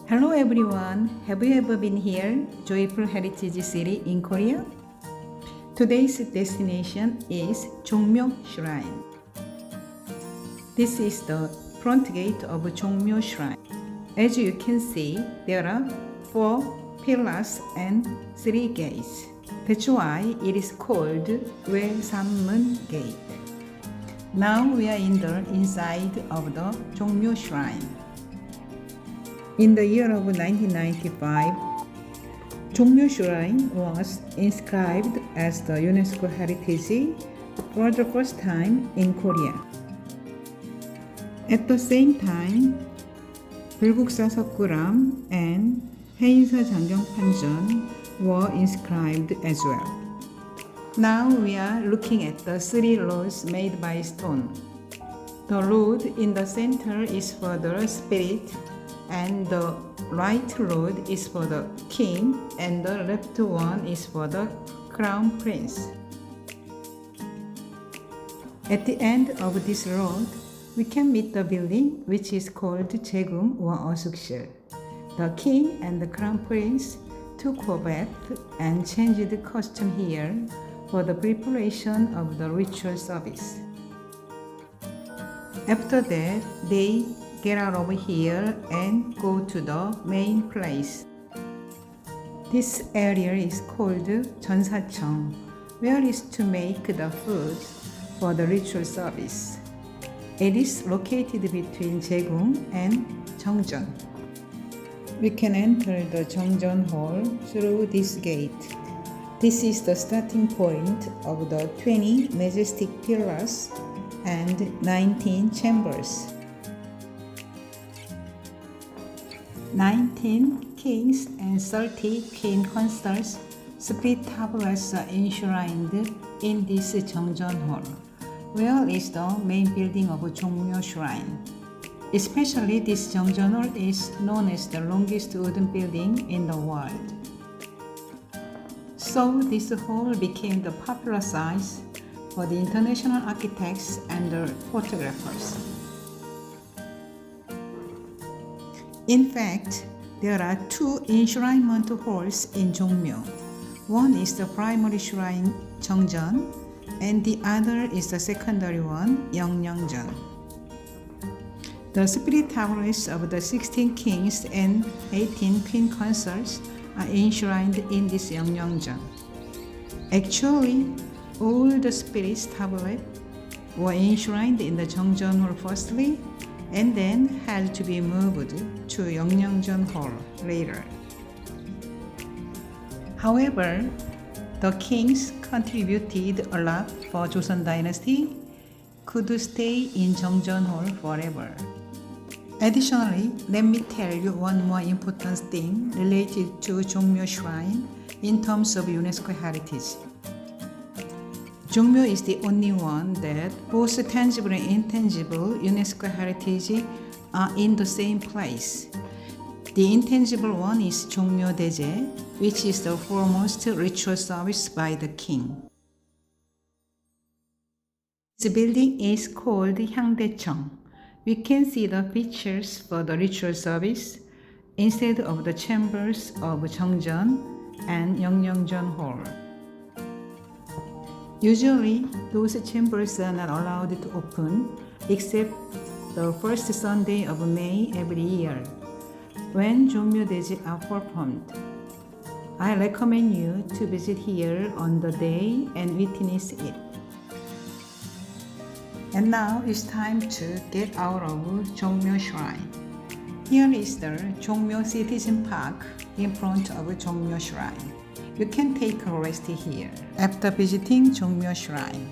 Hello everyone, have you ever been here, joyful heritage city in Korea? Today's destination is Jongmyo Shrine. This is the front gate of Jongmyo Shrine. As you can see, there are 4 pillars and 3 gates. That's why it is called Wesanmun Gate. Now we are in the inside of the Jongmyo Shrine. In the year of 1995, Jongmyo Shrine was inscribed as the UNESCO Heritage for the first time in Korea. At the same time, 불국사 석굴암 and 해인사 장경판전 were inscribed as well. Now we are looking at the 3 roads made by stone. The road in the center is for the spirit, and the right road is for the king, and the left one is for the crown prince. At the end of this road, we can meet the building which is called Jaegum or Osukshil. The king and the crown prince took a bath and changed the costume here for the preparation of the ritual service. After that, they get out over here and go to the main place. This area is called 전사청, where is to make the food for the ritual service. It is located between Jaegum and Jeongjeon. We can enter the Jeongjeon Hall through this gate. This is the starting point of the 20 majestic pillars and 19 chambers. 19 kings and 30 queen consorts spirit tablets are enshrined in this Jeongjeon Hall, where is the main building of Jongmyo Shrine. Especially this Jeongjeon Hall is known as the longest wooden building in the world. So this hall became the popular site for the international architects and the photographers. In fact, there are 2 enshrinement halls in Jongmyo. One is the primary shrine Jeongjeon, and the other is the secondary one, Yeongnyeongjeon. The spirit tablets of the 16 kings and 18 queen consorts are enshrined in this Yeongnyeongjeon. Actually, all the spirit tablets were enshrined in the Jeongjeon Hall firstly, and then had to be moved to Yeongnyeongjeon Hall later. However, the kings contributed a lot for Joseon Dynasty, could stay in Jeongjeon Hall forever. Additionally, let me tell you one more important thing related to Jongmyo Shrine in terms of UNESCO heritage. Jongmyo is the only one that both tangible and intangible UNESCO heritage are in the same place. The intangible one is Jongmyo Daeje, which is the foremost ritual service by the king. The building is called Hyangdaecheong. We can see the features for the ritual service instead of the chambers of Jeongjeon and Yeongnyeongjeon Hall. Usually, those chambers are not allowed to open except the first Sunday of May every year, when Jongmyo Daeje are performed. I recommend you to visit here on the day and witness it. And now it's time to get out of Jongmyo Shrine. Here is the Jongmyo Citizen Park in front of Jongmyo Shrine. You can take a rest here after visiting Jongmyo Shrine.